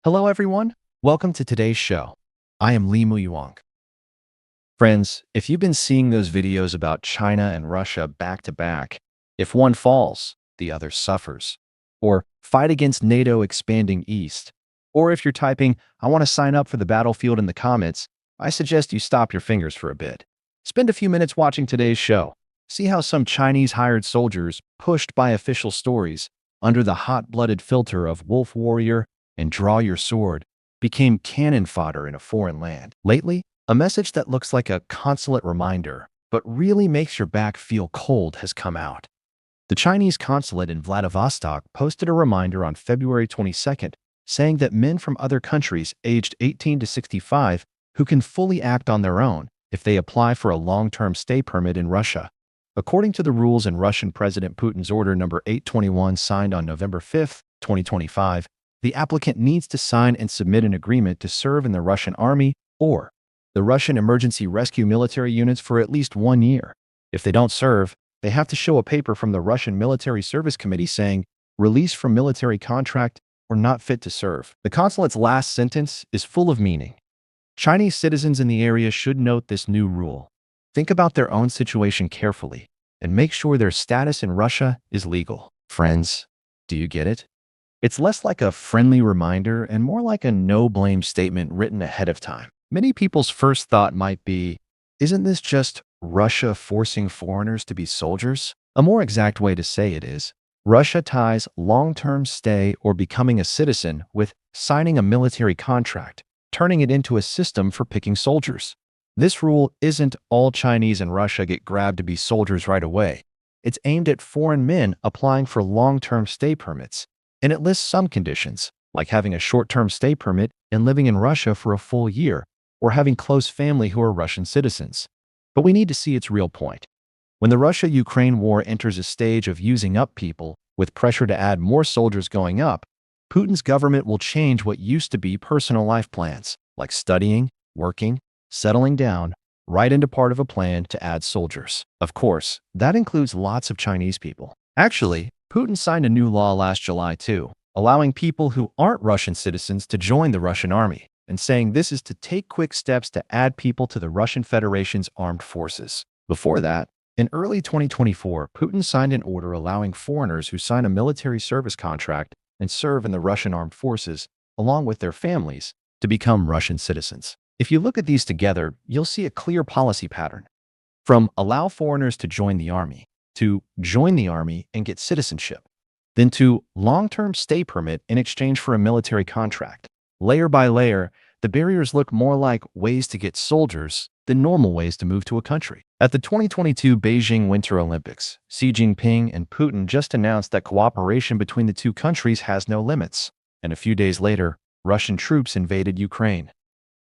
Hello, everyone. Welcome to today's show. I am Li Muyuang. Friends, if you've been seeing those videos about China and Russia back to back, if one falls, the other suffers, or fight against NATO expanding east, or if you're typing, I want to sign up for the battlefield in the comments, I suggest you stop your fingers for a bit. Spend a few minutes watching today's show. See how some Chinese hired soldiers, pushed by official stories, under the hot-blooded filter of wolf warrior and draw your sword, became cannon fodder in a foreign land. Lately, a message that looks like a consulate reminder, but really makes your back feel cold has come out. The Chinese consulate in Vladivostok posted a reminder on February 22nd, saying that men from other countries aged 18 to 65 who can fully act on their own if they apply for a long-term stay permit in Russia. According to the rules in Russian President Putin's Order number 821 signed on November 5, 2025, the applicant needs to sign and submit an agreement to serve in the Russian Army or the Russian Emergency Rescue Military Units for at least 1 year. If they don't serve, they have to show a paper from the Russian Military Service Committee saying, released from military contract or not fit to serve. The consulate's last sentence is full of meaning. Chinese citizens in the area should note this new rule. Think about their own situation carefully and make sure their status in Russia is legal. Friends, do you get it? It's less like a friendly reminder and more like a no-blame statement written ahead of time. Many people's first thought might be, isn't this just Russia forcing foreigners to be soldiers? A more exact way to say it is, Russia ties long-term stay or becoming a citizen with signing a military contract, turning it into a system for picking soldiers. This rule isn't all Chinese in Russia get grabbed to be soldiers right away. It's aimed at foreign men applying for long-term stay permits, and it lists some conditions, like having a short-term stay permit and living in Russia for a full year, or having close family who are Russian citizens. But we need to see its real point. When the Russia-Ukraine war enters a stage of using up people, with pressure to add more soldiers going up, Putin's government will change what used to be personal life plans, like studying, working, settling down, right into part of a plan to add soldiers. Of course, that includes lots of Chinese people. Actually, Putin signed a new law last July too, allowing people who aren't Russian citizens to join the Russian army, and saying this is to take quick steps to add people to the Russian Federation's armed forces. Before that, in early 2024, Putin signed an order allowing foreigners who sign a military service contract and serve in the Russian armed forces, along with their families, to become Russian citizens. If you look at these together, you'll see a clear policy pattern. From allow foreigners to join the army, to join the army and get citizenship, then to long-term stay permit in exchange for a military contract. Layer by layer, the barriers look more like ways to get soldiers than normal ways to move to a country. At the 2022 Beijing Winter Olympics, Xi Jinping and Putin just announced that cooperation between the two countries has no limits. And a few days later, Russian troops invaded Ukraine.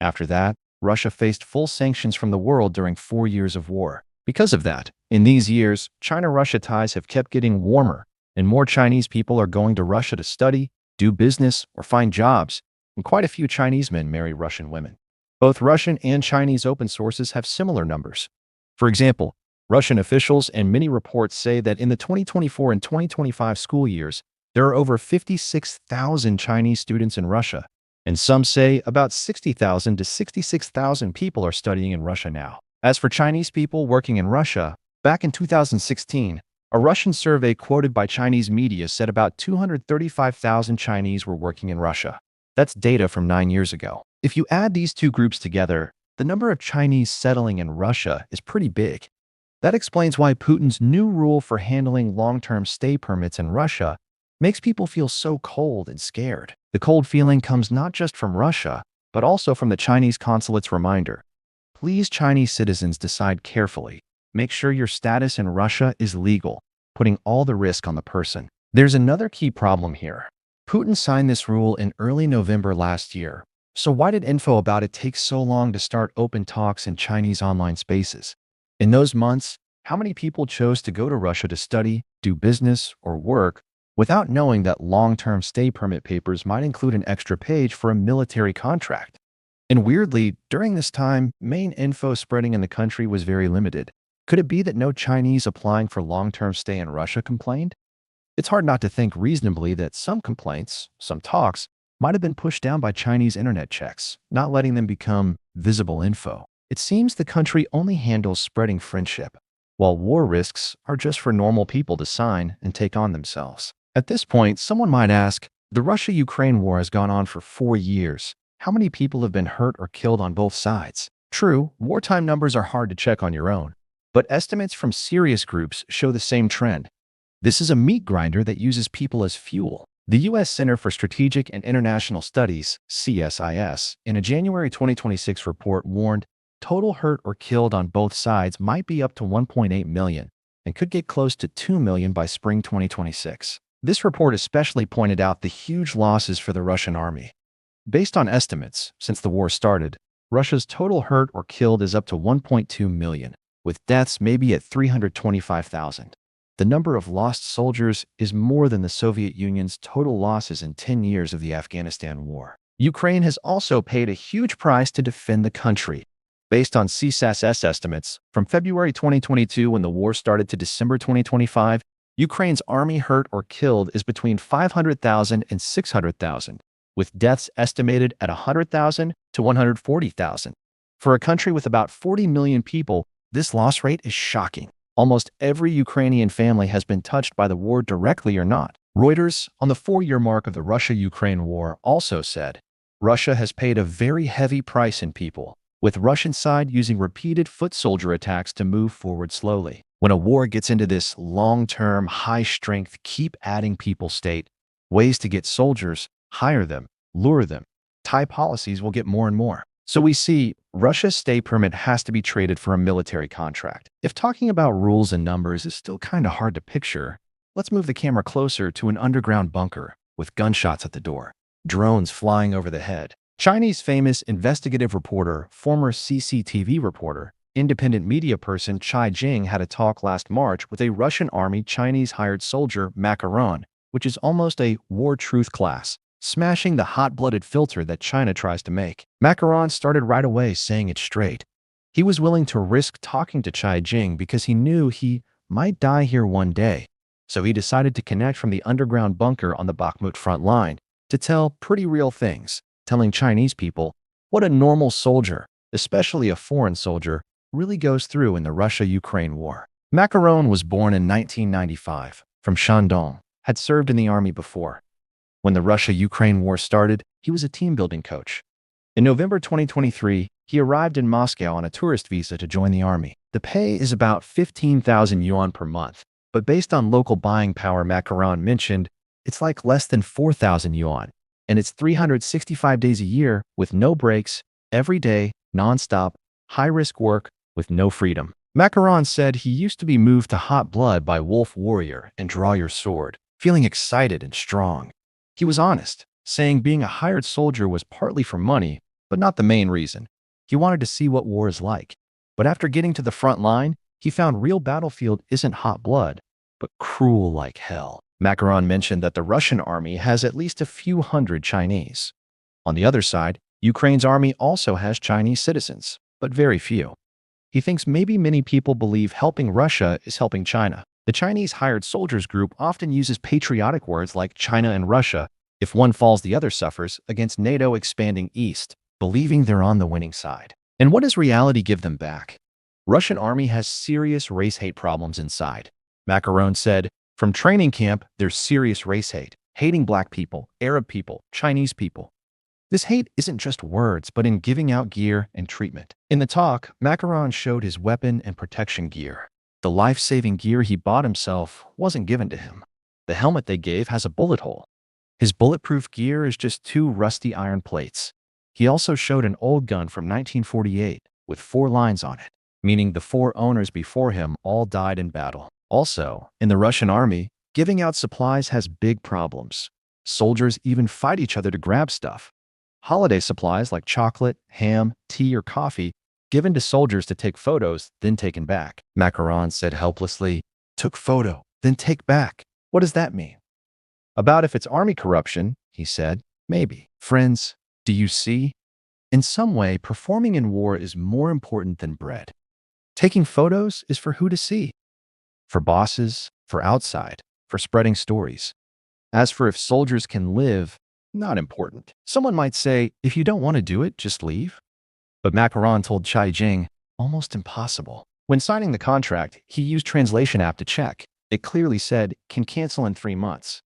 After that, Russia faced full sanctions from the world during 4 years of war. Because of that, in these years, China-Russia ties have kept getting warmer, and more Chinese people are going to Russia to study, do business, or find jobs, and quite a few Chinese men marry Russian women. Both Russian and Chinese open sources have similar numbers. For example, Russian officials and many reports say that in the 2024 and 2025 school years, there are over 56,000 Chinese students in Russia, and some say about 60,000 to 66,000 people are studying in Russia now. As for Chinese people working in Russia, back in 2016, a Russian survey quoted by Chinese media said about 235,000 Chinese were working in Russia. That's data from 9 years ago. If you add these two groups together, the number of Chinese settling in Russia is pretty big. That explains why Putin's new rule for handling long-term stay permits in Russia makes people feel so cold and scared. The cold feeling comes not just from Russia, but also from the Chinese consulate's reminder. Please, Chinese citizens, decide carefully. Make sure your status in Russia is legal, putting all the risk on the person. There's another key problem here. Putin signed this rule in early November last year. So why did info about it take so long to start open talks in Chinese online spaces? In those months, how many people chose to go to Russia to study, do business, or work without knowing that long-term stay permit papers might include an extra page for a military contract? And weirdly, during this time, main info spreading in the country was very limited. Could it be that no Chinese applying for long-term stay in Russia complained? It's hard not to think reasonably that some complaints, some talks, might have been pushed down by Chinese internet checks, not letting them become visible info. It seems the country only handles spreading friendship, while war risks are just for normal people to sign and take on themselves. At this point, someone might ask, the Russia-Ukraine war has gone on for 4 years. How many people have been hurt or killed on both sides? True, wartime numbers are hard to check on your own, but estimates from serious groups show the same trend. This is a meat grinder that uses people as fuel. The U.S. Center for Strategic and International Studies, CSIS, in a January 2026 report warned total hurt or killed on both sides might be up to 1.8 million and could get close to 2 million by spring 2026. This report especially pointed out the huge losses for the Russian army. Based on estimates, since the war started, Russia's total hurt or killed is up to 1.2 million, with deaths maybe at 325,000. The number of lost soldiers is more than the Soviet Union's total losses in 10 years of the Afghanistan war. Ukraine has also paid a huge price to defend the country. Based on CSIS estimates, from February 2022 when the war started to December 2025, Ukraine's army hurt or killed is between 500,000 and 600,000, with deaths estimated at 100,000 to 140,000. For a country with about 40 million people, this loss rate is shocking. Almost every Ukrainian family has been touched by the war directly or not. Reuters, on the 4-year mark of the Russia-Ukraine war, also said, Russia has paid a very heavy price in people, with Russian side using repeated foot soldier attacks to move forward slowly. When a war gets into this long-term, high-strength, keep adding people state, ways to get soldiers, hire them, lure them, Thai policies will get more and more. So we see Russia's stay permit has to be traded for a military contract. If talking about rules and numbers is still kind of hard to picture, let's move the camera closer to an underground bunker with gunshots at the door, drones flying over the head. Chinese famous investigative reporter, former CCTV reporter, independent media person Chai Jing had a talk last March with a Russian army Chinese hired soldier, Macaron, which is almost a war truth class, smashing the hot-blooded filter that China tries to make. Macaron started right away saying it straight. He was willing to risk talking to Chai Jing because he knew he might die here one day. So he decided to connect from the underground bunker on the Bakhmut front line to tell pretty real things, telling Chinese people what a normal soldier, especially a foreign soldier, really goes through in the Russia-Ukraine war. Macaron was born in 1995 from Shandong, had served in the army before. When the Russia-Ukraine war started, he was a team-building coach. In November 2023, he arrived in Moscow on a tourist visa to join the army. The pay is about 15,000 yuan per month, but based on local buying power Macaron mentioned, it's like less than 4,000 yuan, and it's 365 days a year with no breaks, every day, non-stop, high-risk work with no freedom. Macaron said he used to be moved to hot blood by Wolf Warrior and Draw Your Sword, feeling excited and strong. He was honest, saying being a hired soldier was partly for money, but not the main reason. He wanted to see what war is like. But after getting to the front line, he found real battlefield isn't hot blood, but cruel like hell. Macaron mentioned that the Russian army has at least a few hundred Chinese. On the other side, Ukraine's army also has Chinese citizens, but very few. He thinks maybe many people believe helping Russia is helping China. The Chinese hired soldiers group often uses patriotic words like China and Russia. If one falls, the other suffers against NATO expanding east, believing they're on the winning side. And what does reality give them back? Russian army has serious race hate problems inside. Macaron said, from training camp, there's serious race hate, hating black people, Arab people, Chinese people. This hate isn't just words, but in giving out gear and treatment. In the talk, Macaron showed his weapon and protection gear. The life-saving gear he bought himself wasn't given to him. The helmet they gave has a bullet hole. His bulletproof gear is just 2 rusty iron plates. He also showed an old gun from 1948 with 4 lines on it, meaning the 4 owners before him all died in battle. Also, in the Russian army, giving out supplies has big problems. Soldiers even fight each other to grab stuff. Holiday supplies like chocolate, ham, tea, or coffee given to soldiers to take photos, then taken back. Macaron said helplessly, took photo, then take back. What does that mean? About if it's army corruption, he said, maybe. Friends, do you see? In some way, performing in war is more important than bread. Taking photos is for who to see? For bosses, for outside, for spreading stories. As for if soldiers can live, not important. Someone might say, if you don't want to do it, just leave. But Macron told Beijing, almost impossible. When signing the contract, he used translation app to check. It clearly said, can cancel in 3 months.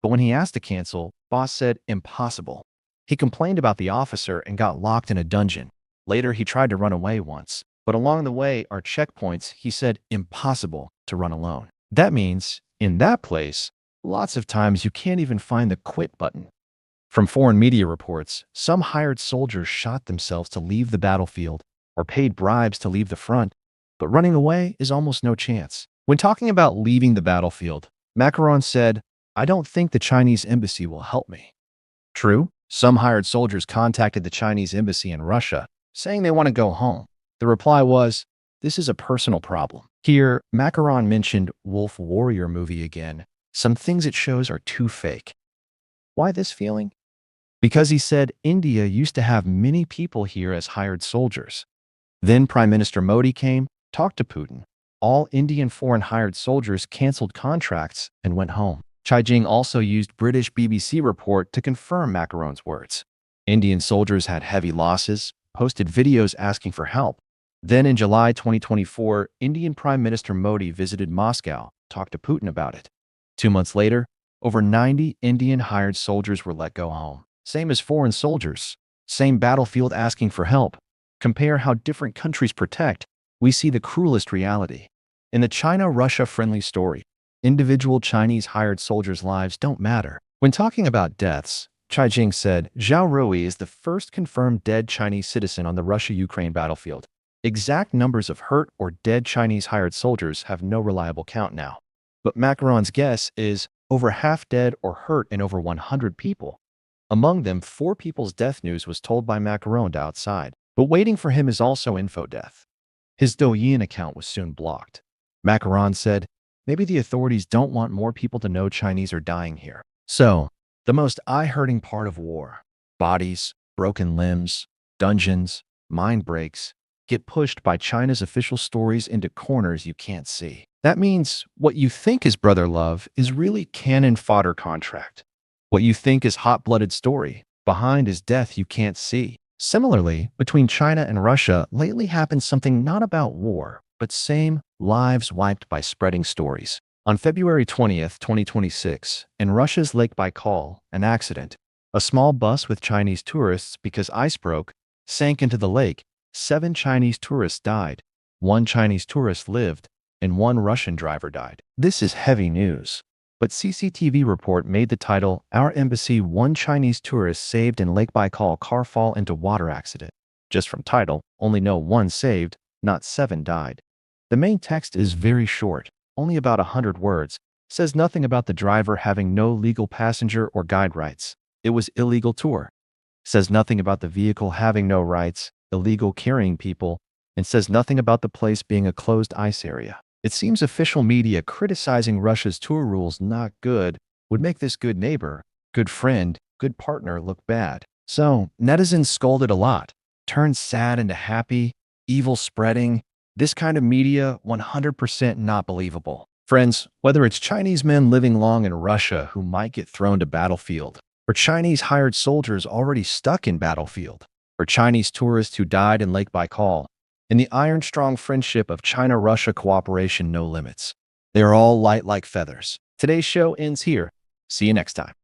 But when he asked to cancel, boss said, impossible. He complained about the officer and got locked in a dungeon. Later, he tried to run away once. But along the way are checkpoints, he said, impossible to run alone. That means, in that place, lots of times you can't even find the quit button. From foreign media reports, some hired soldiers shot themselves to leave the battlefield or paid bribes to leave the front, but running away is almost no chance. When talking about leaving the battlefield, Macron said, I don't think the Chinese embassy will help me. True, some hired soldiers contacted the Chinese embassy in Russia, saying they want to go home. The reply was, this is a personal problem. Here, Macron mentioned Wolf Warrior movie again. Some things it shows are too fake. Why this feeling? Because he said India used to have many people here as hired soldiers. Then Prime Minister Modi came, talked to Putin. All Indian foreign hired soldiers canceled contracts and went home. Beijing also used British BBC report to confirm Macron's words. Indian soldiers had heavy losses, posted videos asking for help. Then in July 2024, Indian Prime Minister Modi visited Moscow, talked to Putin about it. 2 months later, over 90 Indian hired soldiers were let go home. Same as foreign soldiers, same battlefield asking for help. Compare how different countries protect, we see the cruelest reality. In the China-Russia friendly story, individual Chinese hired soldiers' lives don't matter. When talking about deaths, Beijing said Zhao Rui is the first confirmed dead Chinese citizen on the Russia-Ukraine battlefield. Exact numbers of hurt or dead Chinese hired soldiers have no reliable count now. But Macron's guess is over half dead or hurt in over 100 people. Among them, 4 people's death news was told by Macron outside. But waiting for him is also info death. His Douyin account was soon blocked. Macron said, maybe the authorities don't want more people to know Chinese are dying here. So, the most eye-hurting part of war, bodies, broken limbs, dungeons, mind breaks, get pushed by China's official stories into corners you can't see. That means what you think is brother love is really cannon fodder contract. What you think is hot-blooded story, behind is death you can't see. Similarly, between China and Russia lately happened something not about war, but same lives wiped by spreading stories. On February 20th, 2026, in Russia's Lake Baikal, an accident. A small bus with Chinese tourists, because ice broke, sank into the lake. 7 Chinese tourists died. 1 Chinese tourist lived, and 1 Russian driver died. This is heavy news. But CCTV report made the title, Our Embassy 1 Chinese Tourist Saved in Lake Baikal Car Fall into Water Accident. Just from title, only know 1 saved, not 7 died. The main text is very short, only about 100 words, says nothing about the driver having no legal passenger or guide rights. It was illegal tour. Says nothing about the vehicle having no rights, illegal carrying people, and says nothing about the place being a closed ice area. It seems official media criticizing Russia's tour rules not good would make this good neighbor, good friend, good partner look bad. So, netizens scolded a lot, turned sad into happy, evil spreading. This kind of media, 100% not believable. Friends, whether it's Chinese men living long in Russia who might get thrown to battlefield, or Chinese hired soldiers already stuck in battlefield, or Chinese tourists who died in Lake Baikal, in the iron-strong friendship of China-Russia cooperation no limits. They are all light like feathers. Today's show ends here. See you next time.